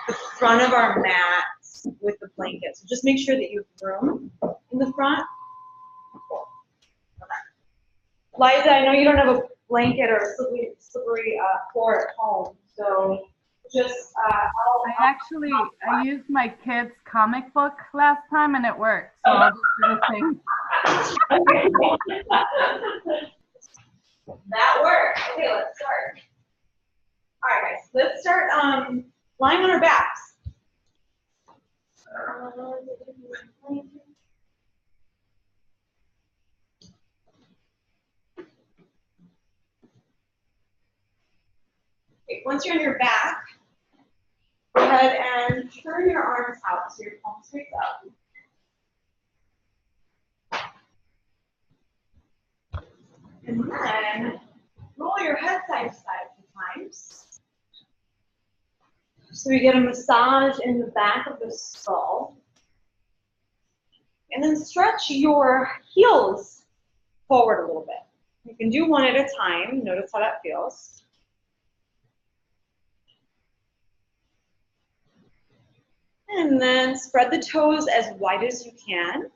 the front of our mat with the blanket. So just make sure that you have room in the front. Cool. Okay. Liza, I know you don't have a blanket or a slippery floor at home, so just I used my kids' comic book last time and it worked. So I'll just do the same. That works. Okay, let's start. All right, guys, let's start lying on our backs. Okay, once you're on your back, go ahead and turn your arms out so your palms face up. And then roll your head side to side a few times. So we get a massage in the back of the skull. And then stretch your heels forward a little bit. You can do one at a time. Notice how that feels. And then spread the toes as wide as you can.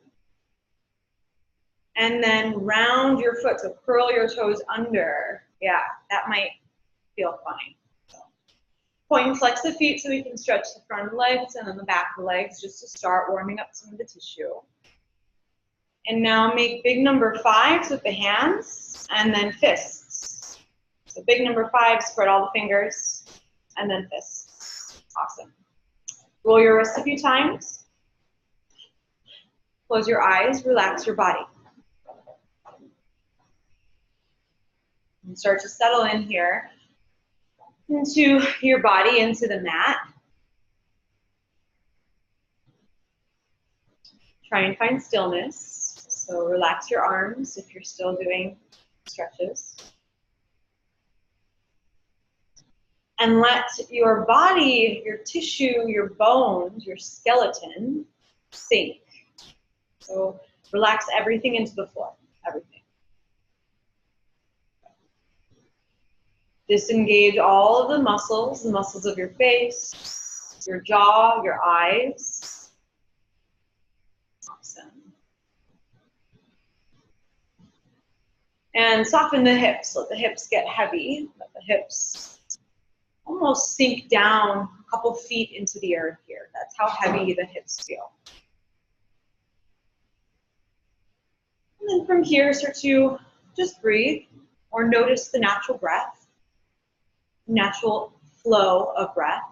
And then round your foot, so curl your toes under. Yeah, that might feel funny. So, point and flex the feet so we can stretch the front of the legs and then the back of the legs just to start warming up some of the tissue. And now make big number 5s with the hands and then fists. So big number 5, spread all the fingers and then fists. Awesome. Roll your wrists a few times. Close your eyes, relax your body. And start to settle in here into your body, into the mat. Try and find stillness. So relax your arms if you're still doing stretches. And let your body, your tissue, your bones, your skeleton sink. So relax everything into the floor, everything. Disengage all of the muscles of your face, your jaw, your eyes. Awesome. And soften the hips. Let the hips get heavy. Let the hips almost sink down a couple feet into the earth here. That's how heavy the hips feel. And then from here, start to just breathe or notice the natural breath, natural flow of breath.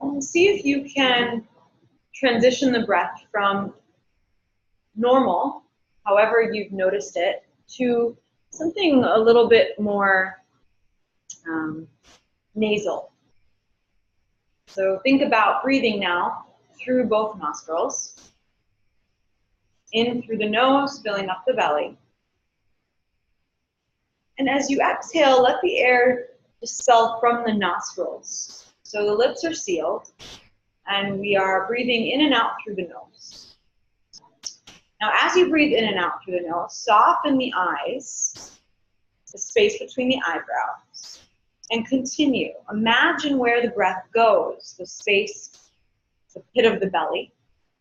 And see if you can transition the breath from normal, however you've noticed it, to something a little bit more nasal. So think about breathing now through both nostrils, in through the nose, filling up the belly. And as you exhale, let the air expel from the nostrils. So the lips are sealed, and we are breathing in and out through the nose. Now, as you breathe in and out through the nose, soften the eyes, the space between the eyebrows, and continue. Imagine where the breath goes, the space, the pit of the belly,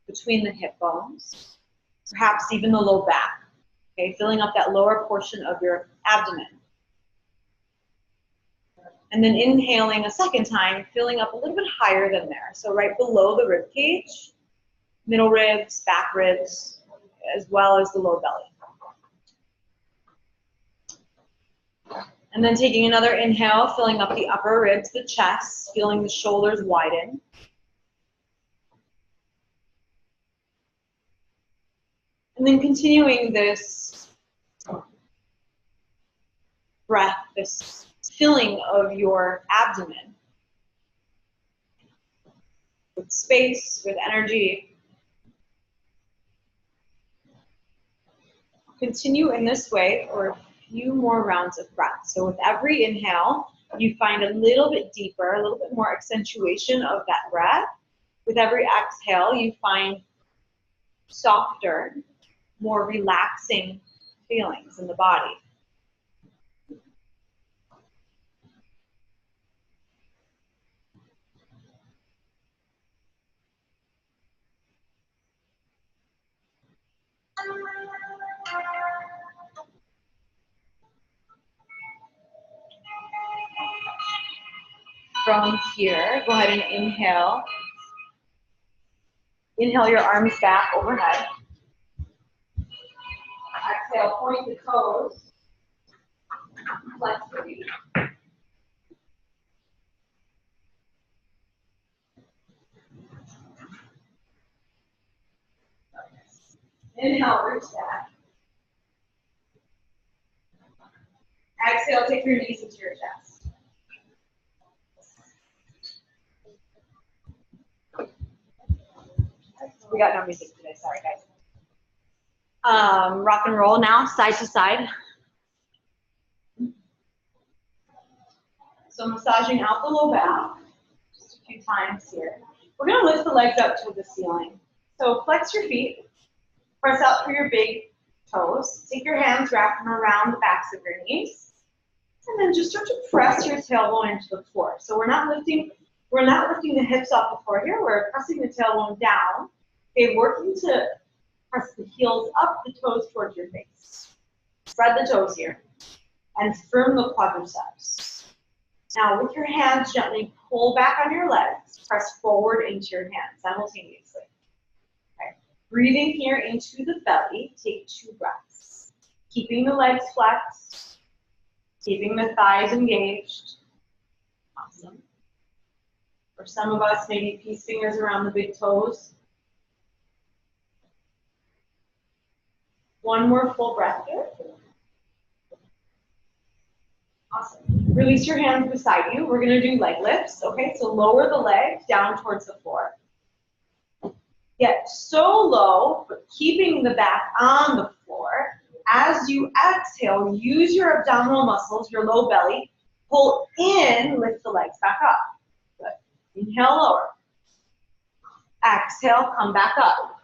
between the hip bones, perhaps even the low back, okay, filling up that lower portion of your abdomen. And then inhaling a second time, filling up a little bit higher than there. So right below the rib cage, middle ribs, back ribs, as well as the low belly. And then taking another inhale, filling up the upper ribs, the chest, feeling the shoulders widen. And then continuing this breath, this filling of your abdomen with space, with energy. Continue in this way for a few more rounds of breath. So with every inhale, you find a little bit deeper, a little bit more accentuation of that breath. With every exhale, you find softer, more relaxing feelings in the body. from here, go ahead and inhale. Inhale your arms back overhead. Exhale, point the toes. Flex the feet. Inhale, reach back. Exhale, take your knees into your chest. We got no music today, sorry guys. Rock and roll now, side to side. So massaging out the low back, just a few times here. We're gonna lift the legs up to the ceiling. So flex your feet, press out through your big toes. Take your hands, wrap them around the backs of your knees. And then just start to press your tailbone into the floor. So we're not lifting the hips off the floor here, we're pressing the tailbone down. Okay, working to press the heels up, the toes towards your face. Spread the toes here and firm the quadriceps. Now with your hands, gently pull back on your legs, press forward into your hands simultaneously. Okay. Breathing here into the belly, take 2 breaths. Keeping the legs flexed, keeping the thighs engaged. Awesome. For some of us, maybe peace fingers around the big toes. One more full breath here. Awesome. Release your hands beside you. We're going to do leg lifts, okay? So lower the legs down towards the floor. Get so low, but keeping the back on the floor. As you exhale, use your abdominal muscles, your low belly. Pull in, lift the legs back up. Good. Inhale, lower. Exhale, come back up.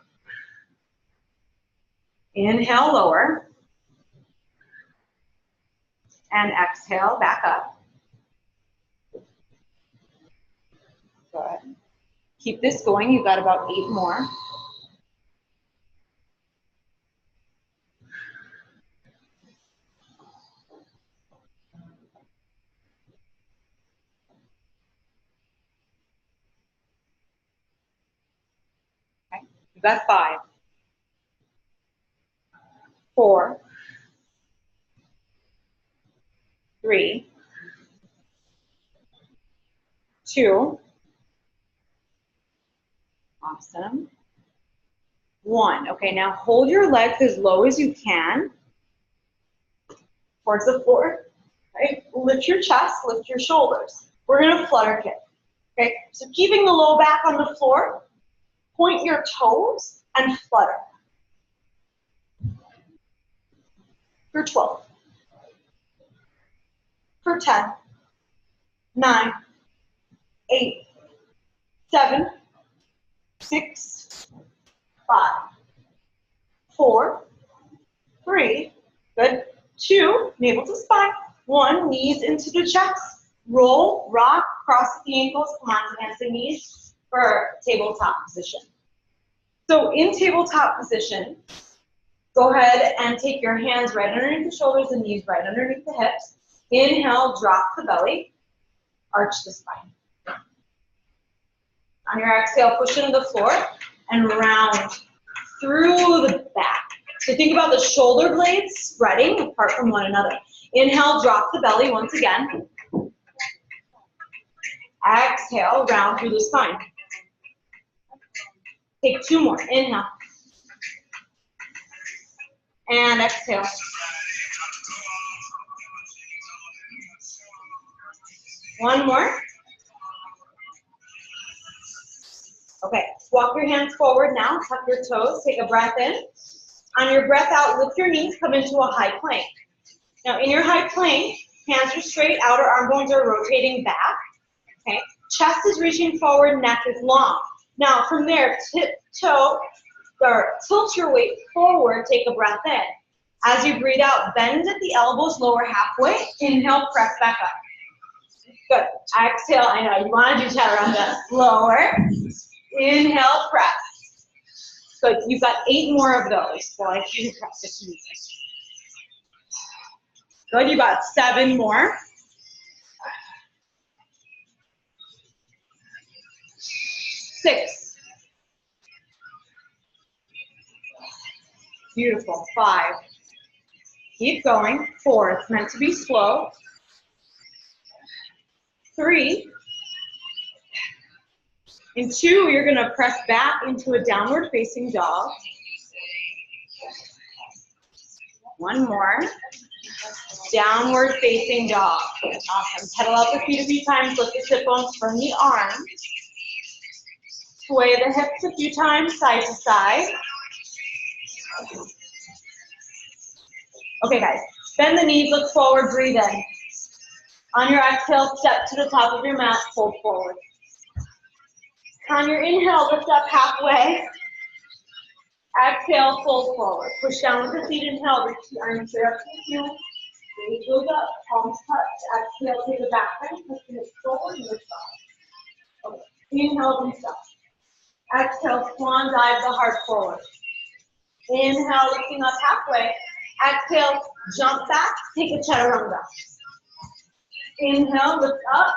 Inhale, lower. And exhale, back up. Good. Keep this going. You've got about 8 more. Okay. You've got 5. 4. 3. 2. Awesome. 1. Okay, now hold your legs as low as you can towards the floor. Okay, lift your chest, lift your shoulders. We're gonna flutter kick. Okay, so keeping the low back on the floor, point your toes and flutter. For 12. For 10. 9. 8. 7. 6. 5. 4. 3. Good. 2. Navel to spine. 1. Knees into the chest. Roll, rock, cross the ankles, come on to hands and knees for tabletop position. So in tabletop position, go ahead and take your hands right underneath the shoulders and knees right underneath the hips. Inhale, drop the belly, arch the spine. On your exhale, push into the floor and round through the back. So think about the shoulder blades spreading apart from one another. Inhale, drop the belly once again. Exhale, round through the spine. Take 2 more. Inhale. And exhale. One more. Okay, walk your hands forward now. Tuck your toes. Take a breath in. On your breath out, lift your knees. Come into a high plank. Now, in your high plank, hands are straight. Outer arm bones are rotating back. Okay, chest is reaching forward. Neck is long. Now, from there, tiptoe or tilt your weight forward. Take a breath in. As you breathe out, bend at the elbows, lower halfway. Inhale, press back up. Good. Exhale. I know you want to do chaturanga. Lower. Inhale, press. Good. You've got 8 more of those. So I can practice music. Good. You got 7 more. 6. Beautiful. 5. Keep going. 4. It's meant to be slow. 3. In 2, you're going to press back into a downward facing dog. 1 more. Downward facing dog. Awesome. Pedal out the feet a few times. Lift the sit bones from the arms. Sway the hips a few times, side to side. Okay, guys. Bend the knees, look forward, breathe in. On your exhale, step to the top of your mat, fold forward. On your inhale, lift up halfway. Exhale, fold forward. Push down with the feet. Inhale, reach the arms straight up to the ceiling. Gaze goes up, palms touch. Exhale, take the back bend, push the hips forward, and lift up. Okay. Inhale, reach up. Exhale, swan dive the heart forward. Inhale, lifting up halfway. Exhale, jump back, take a chaturanga. Inhale, lift up,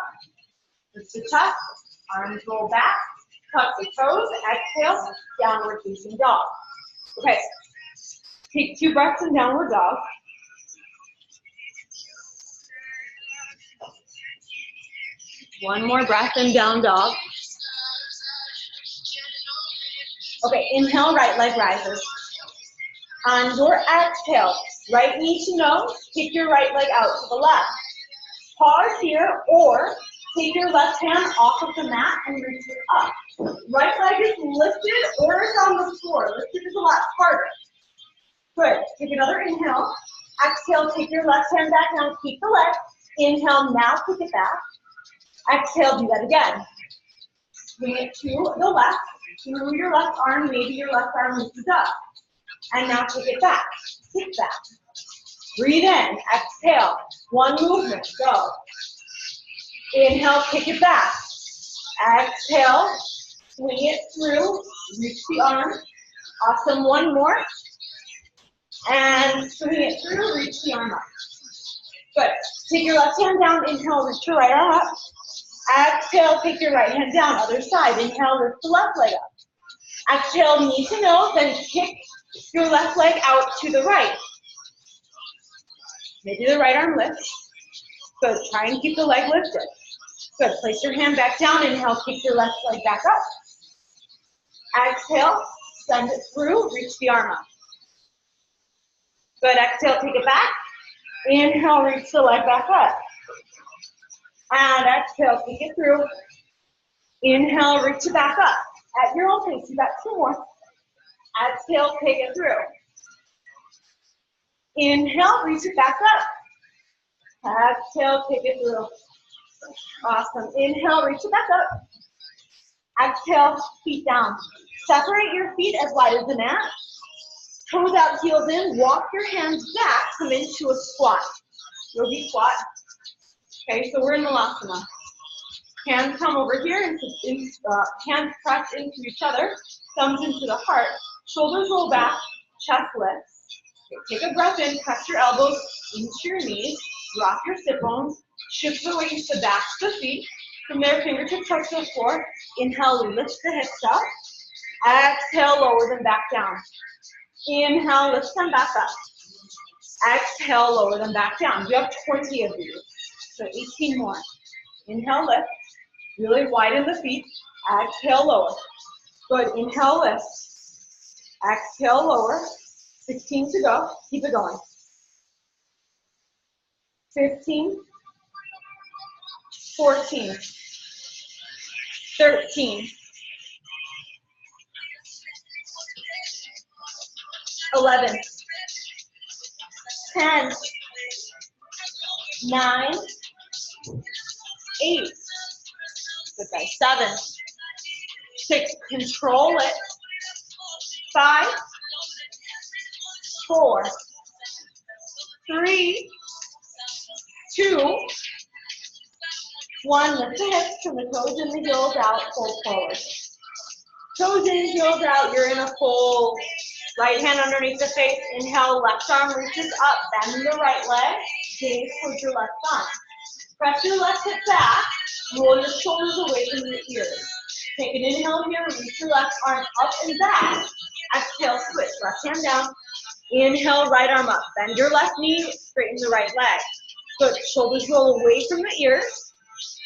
lift the chest, arms roll back, tuck the toes. Exhale, downward facing dog. Okay, take 2 breaths in downward dog. One more breath in down dog. Okay, inhale, right leg rises. On your exhale, right knee to nose, kick your right leg out to the left. Pause here, or take your left hand off of the mat and reach it up. Right leg is lifted or it's on the floor. Lifted is a lot harder. Good. Take another inhale. Exhale, take your left hand back down, keep the leg. Inhale, now kick it back. Exhale, do that again. Swing it to the left. Through your left arm, maybe your left arm reaches up. And now kick it back. Kick back. Breathe in. Exhale. 1 movement. Go. Inhale, kick it back. Exhale. Swing it through. Reach the arm. Awesome. 1 more. And swing it through. Reach the arm up. Good. Take your left hand down. Inhale, reach your right arm up. Exhale, take your right hand down. Other side. Inhale, lift the left leg up. Exhale, knee to nose, then kick your left leg out to the right. Maybe the right arm lifts. Good. Try and keep the leg lifted. Good. Place your hand back down. Inhale, kick your left leg back up. Exhale, send it through. Reach the arm up. Good. Exhale, take it back. Inhale, reach the leg back up. And exhale, take it through. Inhale, reach it back up. At your own pace, you got 2 more. Exhale, take it through. Inhale, reach it back up. Exhale, take it through. Awesome. Inhale, reach it back up. Exhale, feet down. Separate your feet as wide as the mat. Toes out, heels in. Walk your hands back. Come into a squat. Yogi squat. Okay, so we're in Malasana. Hands come over here, hands press into each other, thumbs into the heart, shoulders roll back, chest lifts. Okay, take a breath in, press your elbows into your knees, rock your sit bones, shift the weight to the back of the feet. From there, fingertips touch the floor. Inhale, lift the hips up. Exhale, lower them back down. Inhale, lift them back up. Exhale, lower them back down. You have 20 of these, so 18 more. Inhale, lift. Really widen the feet. Exhale, lower. Good. Inhale, lift. Exhale, lower. 16 to go. Keep it going. 15. 14. 13. 11. 10. 9. 8. Good guys. 7. 6. Control it. 5. 4. 3. 2. 1. Lift the hips, turn the toes and the heels out, fold forward. Toes in, heels out, you're in a fold. Right hand underneath the face. Inhale, left arm reaches up, bend the right leg, gaze towards your left thumb. Press your left hip back, roll your shoulders away from your ears. Take an inhale here, reach your left arm up and back. Exhale, switch, left hand down. Inhale, right arm up. Bend your left knee, straighten the right leg. Good, shoulders roll away from the ears.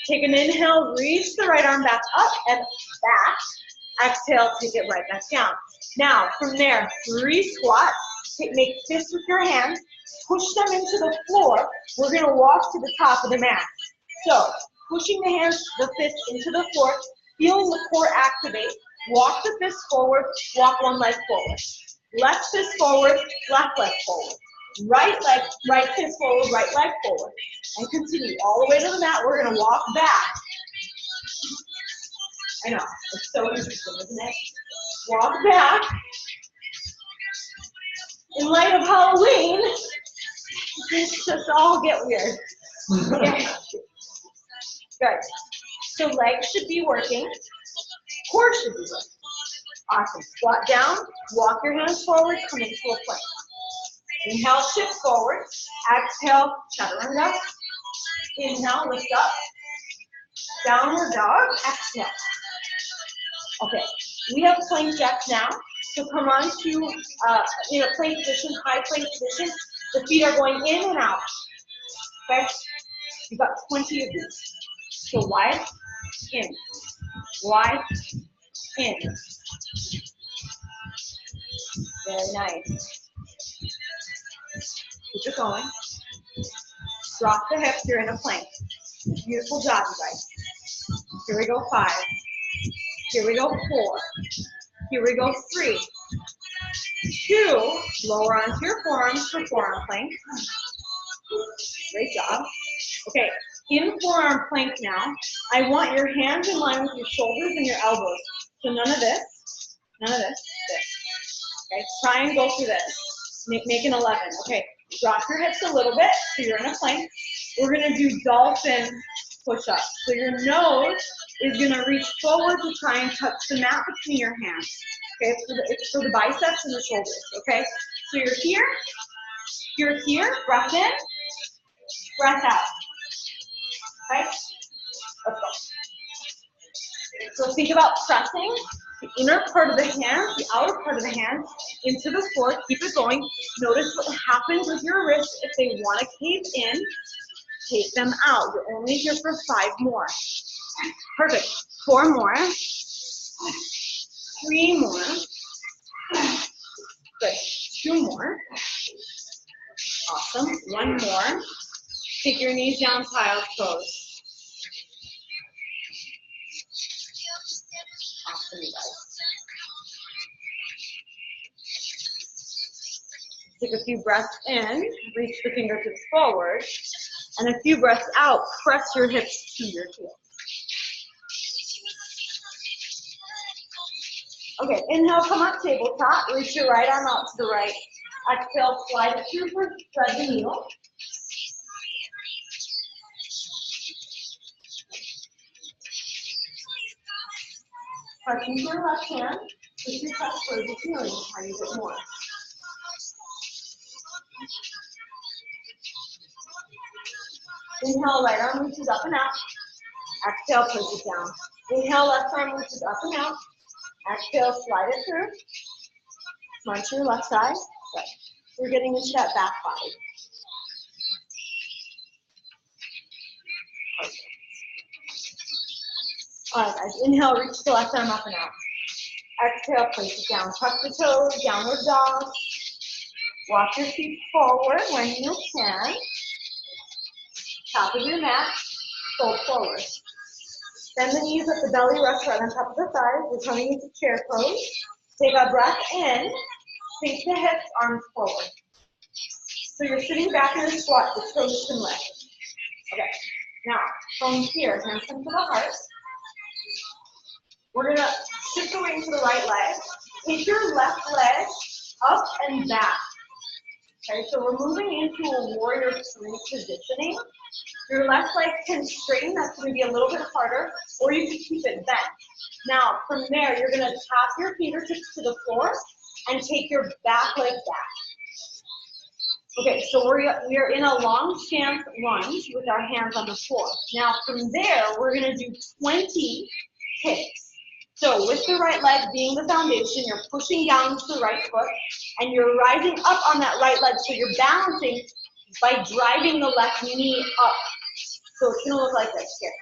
Take an inhale, reach the right arm back up and back. Exhale, take it right back down. Now, from there, 3 squats. Make fists with your hands. Push them into the floor. We're going to walk to the top of the mat. So, pushing the hands, the fists into the floor, feeling the core activate. Walk the fist forward, walk one leg forward. Left fist forward, left leg forward. Right leg, right fist forward, right leg forward. And continue all the way to the mat. We're going to walk back. I know, it's so interesting, isn't it? Walk back. In light of Halloween, this just all get weird. Okay. Good. So legs should be working. Core should be working. Awesome. Squat down. Walk your hands forward. Come into a plank. Inhale, shift forward. Exhale, chaturanga. Inhale, lift up. Downward dog. Exhale. Okay. We have plank jacks now. So come on to in a plank position, high plank position. The feet are going in and out. Okay? You've got 20 of these. So wide, in. Wide, in. Very nice. Keep it going. Drop the hips, you're in a plank. Beautiful job, you guys. Here we go, 5. Here we go, 4. Here we go, 3. 2. Lower onto your forearms for forearm plank. Great job. Okay, in forearm plank now, I want your hands in line with your shoulders and your elbows. So none of this, this. Okay, try and go through this. Make an 11. Okay, drop your hips a little bit, so you're in a plank. We're gonna do dolphin push-ups. So your nose is gonna reach forward to try and touch the mat between your hands. Okay, it's for the biceps and the shoulders, okay? So you're here, breath in, breath out. Okay? Let's go. So think about pressing the inner part of the hand, the outer part of the hand into the floor. Keep it going. Notice what happens with your wrists if they want to cave in. Take them out. You're only here for 5 more. Perfect. 4 more. 3 more. Good. 2 more. Awesome. 1 more. Take your knees down, child's pose. Awesome, you guys. Take a few breaths in, reach the fingertips forward, and a few breaths out, press your hips to your heels. Okay, inhale, come up, tabletop, reach your right arm out to the right. Exhale, slide it through for thread the needle. Pressing to your left hand, with your touch towards the ceiling, try to get more. Inhale, right arm reaches up and out. Exhale, push it down. Inhale, left arm reaches up and out. Exhale, slide it through. Come on to your left side. Good. We're getting into that back body. Perfect. All right, guys. Inhale, reach the left arm up and out. Exhale, place it down. Tuck the toes, downward dog. Walk your feet forward when you can. Top of your mat, fold forward. Bend the knees at the belly, rest right on top of the thighs. We're coming into chair pose. Take a breath in, sink the hips, arms forward. So you're sitting back in a squat, the toes can lift. Okay, now from here, hands come to the heart. We're gonna shift the weight to the right leg. Take your left leg up and back. Okay, so we're moving into a warrior 3 positioning. Your left leg can straighten, that's going to be a little bit harder, or you can keep it bent. Now, from there, you're going to tap your fingertips to the floor and take your back leg back. Okay, so we are in a long stance lunge with our hands on the floor. Now, from there, we're going to do 20 kicks. So with the right leg being the foundation, you're pushing down to the right foot, and you're rising up on that right leg. So you're balancing by driving the left knee up. So it's gonna look like this here.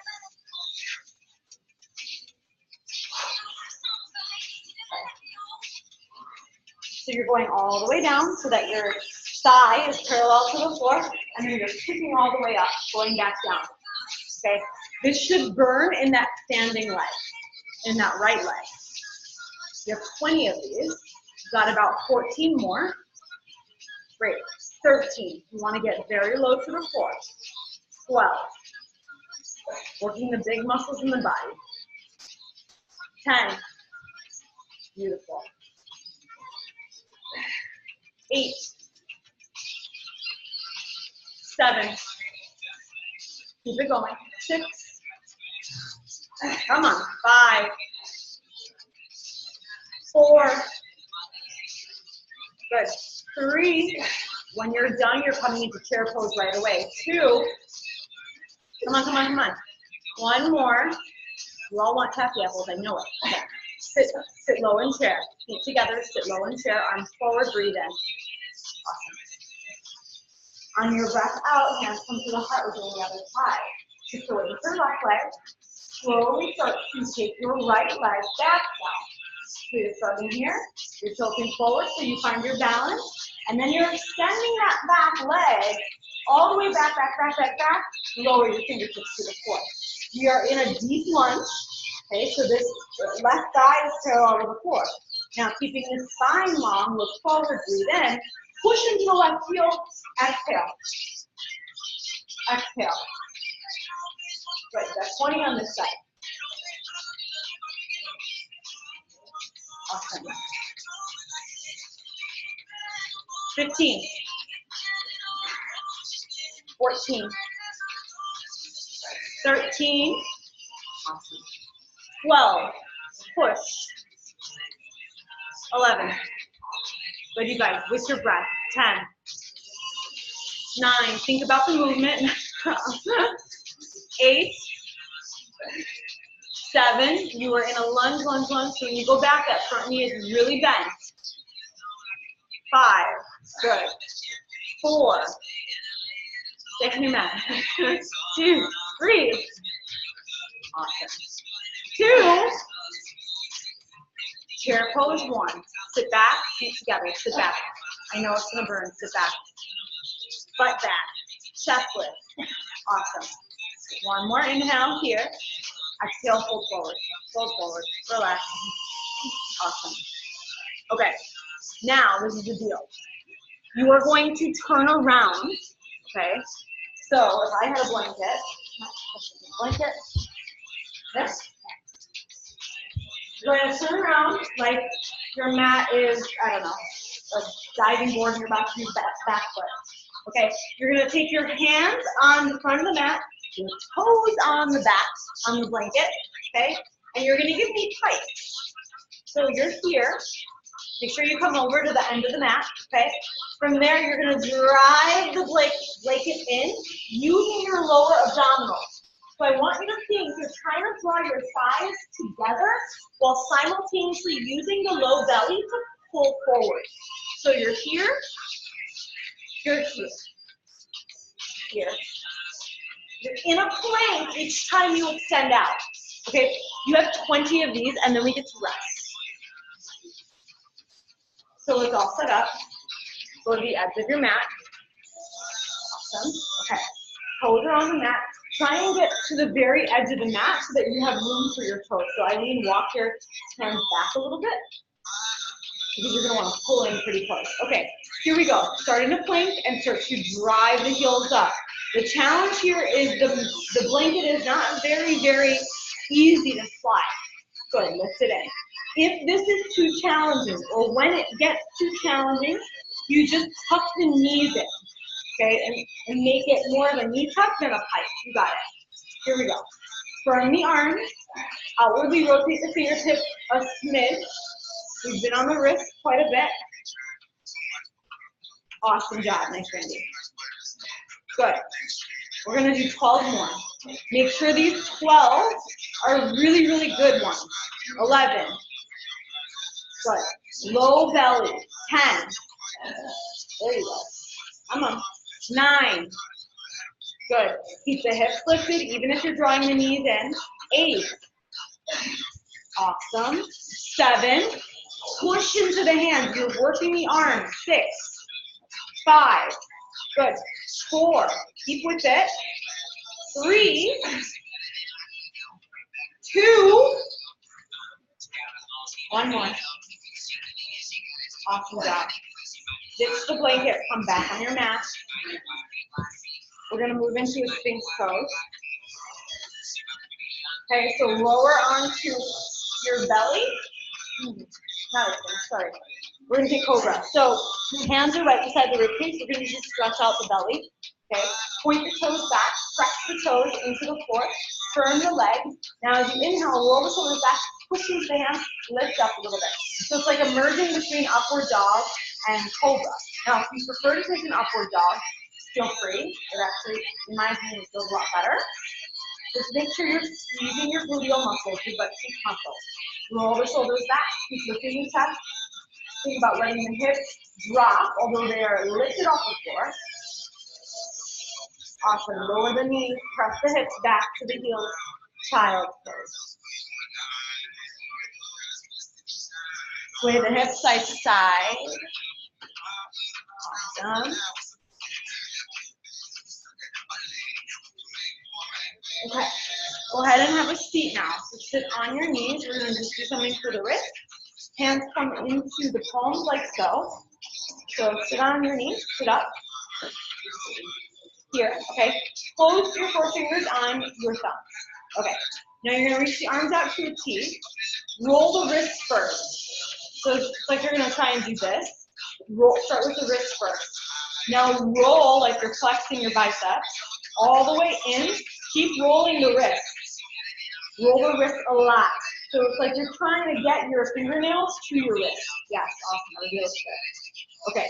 So you're going all the way down so that your thigh is parallel to the floor, and then you're kicking all the way up, going back down. Okay? This should burn in that standing leg, in that right leg. You have 20 of these. You've got about 14 more. Great. 13. You want to get very low to the floor. 12. Working the big muscles in the body. 10. Beautiful. 8. 7. Keep it going. 6. Come on. 5. 4. Good. 3. When you're done, you're coming into chair pose right away. 2. Come on, come on, come on. 1 more. You all want taffy apples, I know it. Okay. Sit low in chair. Feet together, sit low in chair, arms forward, breathe in. Awesome. On your breath out, hands come to the heart, we're doing the other side. So with your left leg, slowly start to take your right leg back down. So you're starting here, you're tilting forward so you find your balance, and then you're extending that back leg all the way back, lower your fingertips to the floor. We are in a deep lunge, okay, so this left thigh is parallel to the floor. Now keeping the spine long, look forward, breathe in, push into the left heel, exhale. Exhale. Good, that's 20 on this side. Awesome. 15. 14. 13. Awesome. 12. Push. 11. Good, you guys. With your breath. 10. 9. Think about the movement. 8. 7. You are in a lunge, lunge, lunge. So when you go back, that front knee is really bent. 5. Good. 4. Stay on your mat. 2. Breathe. Awesome. 2. Chair pose 1. Sit back, feet together. Sit back. I know it's gonna burn. Sit back. Butt back. Chest lift. Awesome. 1 more inhale here. Exhale, fold forward. Fold forward. Relax. Awesome. Okay. Now this is the deal. You are going to turn around. Okay. So if I had a blanket. This. You're going to turn around like your mat is, I don't know, a diving board and you're about to do back foot. Okay, you're going to take your hands on the front of the mat, your toes on the back, on the blanket, okay? And you're going to give me tight. So you're here. Make sure you come over to the end of the mat, okay? From there, you're going to drive the blanket in using your lower abdominals. So I want you to think you're trying to draw your thighs together while simultaneously using the low belly to pull forward. So you're here, you're here, here. You're in a plank each time you extend out. Okay, you have 20 of these and then we get to rest. So it's all set up. Go to the edge of your mat. Awesome. Okay. Toes are on the mat. Try and get to the very edge of the mat so that you have room for your toes. So Eileen, walk your hands back a little bit because you're going to want to pull in pretty close. Okay, here we go. Starting to plank and start to drive the heels up. The challenge here is the blanket is not very, very easy to slide. Good, lift it in. If this is too challenging or when it gets too challenging, you just tuck the knees in. Okay, and make it more of a knee tuck than a pike. You got it. Here we go. Burn the arms. Outwardly rotate the fingertips a smidge. We've been on the wrist quite a bit. Awesome job. Nice, Randy. Good. We're going to do 12 more. Make sure these 12 are really, really good ones. 11. Good. Low belly. 10. There you go. Come on. 9. Good. Keep the hips lifted even if you're drawing the knees in. 8. Awesome. 7. Push into the hands. You're working the arms. 6. 5. Good. 4. Keep with it. 3. 2. 1 more. Awesome job. Ditch the blanket. Come back on your mat. We're going to move into a Sphinx pose. Okay, so lower onto your belly. Not a Sphinx, sorry. We're going to take Cobra. So hands are right beside the ribcage. We're going to just stretch out the belly. Okay, point the toes back, press the toes into the floor, firm the leg. Now as you inhale, roll the shoulders back, push into the hands, lift up a little bit. So it's like a merging between upward dog and Cobra. Now if you prefer to take an upward dog, feel free. It actually, in my opinion, it feels a lot better. Just make sure you're squeezing your gluteal muscles, your butt cheek muscles. Roll the shoulders back, keep lifting the chest. Think about letting the hips drop, although they are lifted off the floor. Awesome. Lower the knees, press the hips back to the heels. Child's pose. Sway the hips side to side. Awesome. Okay. Go ahead and have a seat now. So sit on your knees. We're going to just do something for the wrist. Hands come into the palms like so. So sit on your knees. Sit up. Here, okay? Close your 4 fingers on your thumbs. Okay. Now you're going to reach the arms out to a T. Roll the wrists first. So it's like you're going to try and do this. Roll, start with the wrist first. Now roll like you're flexing your biceps all the way in. Keep rolling the wrists. Roll the wrist a lot. So it's like you're trying to get your fingernails to your wrist. Yes, awesome. That was good. Okay.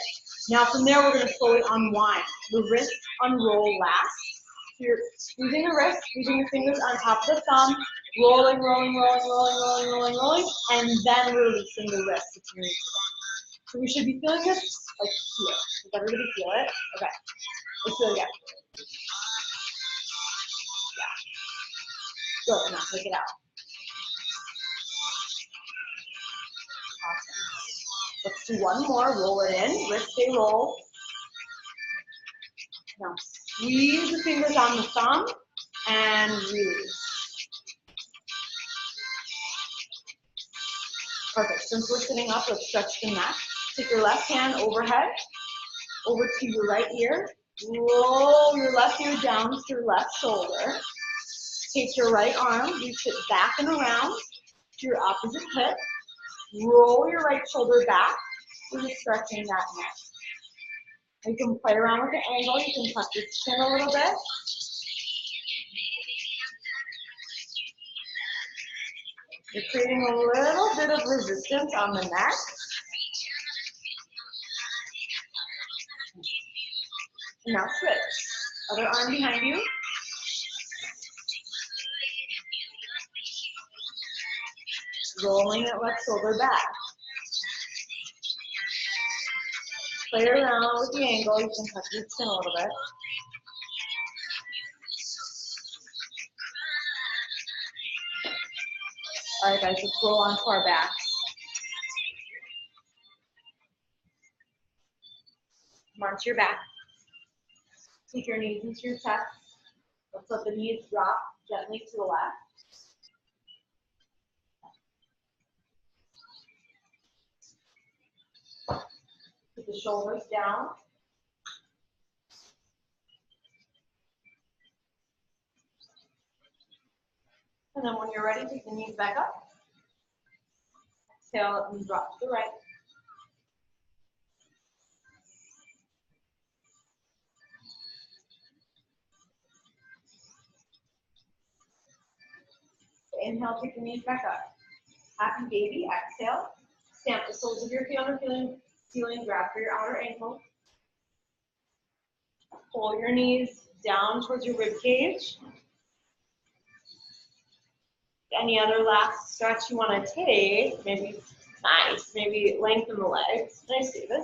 Now from there, we're going to slowly unwind. The wrist unroll last. So you're squeezing the wrist, squeezing your fingers on top of the thumb, rolling, rolling, rolling, rolling, rolling, rolling, rolling, and then releasing the wrist if you need to. So we should be feeling this like here. Does everybody feel it? Okay. Let's do it again. Yeah. Good. Now take it out. Awesome. Let's do one more. Roll it in. Wrist stay roll. Now squeeze the fingers on the thumb and release. Perfect. Since we're sitting up, let's stretch the neck. Take your left hand overhead, over to your right ear. Roll your left ear down to your left shoulder. Take your right arm, reach it back and around to your opposite hip. Roll your right shoulder back. We're just stretching that neck. You can play around with the angle. You can tuck your chin a little bit. You're creating a little bit of resistance on the neck. Now switch. Other arm behind you. Rolling that left shoulder back. Play around with the angle. You can touch your chin a little bit. All right, guys, let's roll onto our backs. Come onto your back. Take your knees into your chest. Let's let the knees drop gently to the left. Keep the shoulders down. And then when you're ready, take the knees back up. Exhale and drop to the right. Inhale, take the knees back up. Happy baby, exhale. Stamp the soles of your feet on the ceiling, grab for your outer ankle. Pull your knees down towards your rib cage. Any other last stretch you want to take? Maybe nice. Maybe lengthen the legs. Nice, David.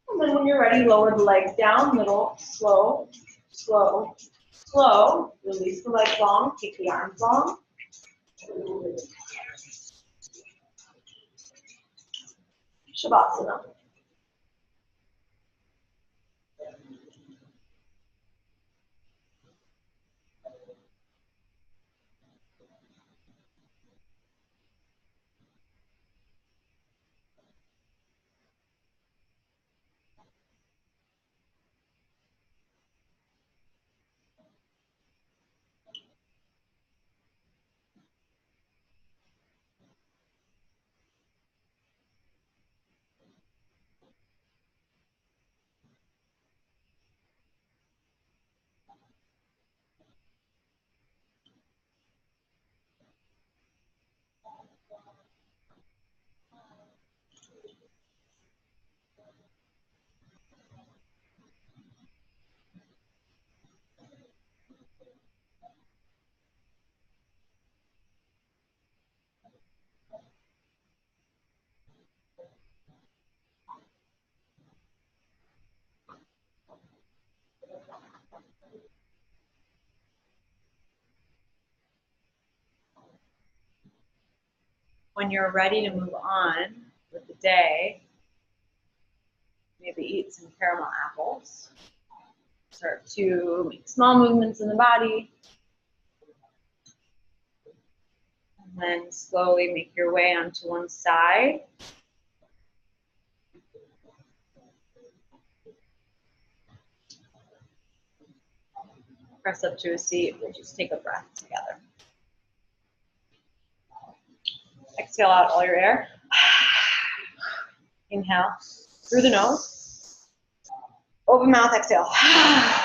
And then when you're ready, lower the legs down, middle, slow, slow, slow. Release the legs long, take the arms long. Shavasana. When you're ready to move on with the day, maybe eat some caramel apples. Start to make small movements in the body. And then slowly make your way onto one side. Press up to a seat and just take a breath together. Exhale out all your air. Inhale through the nose. Open mouth, exhale.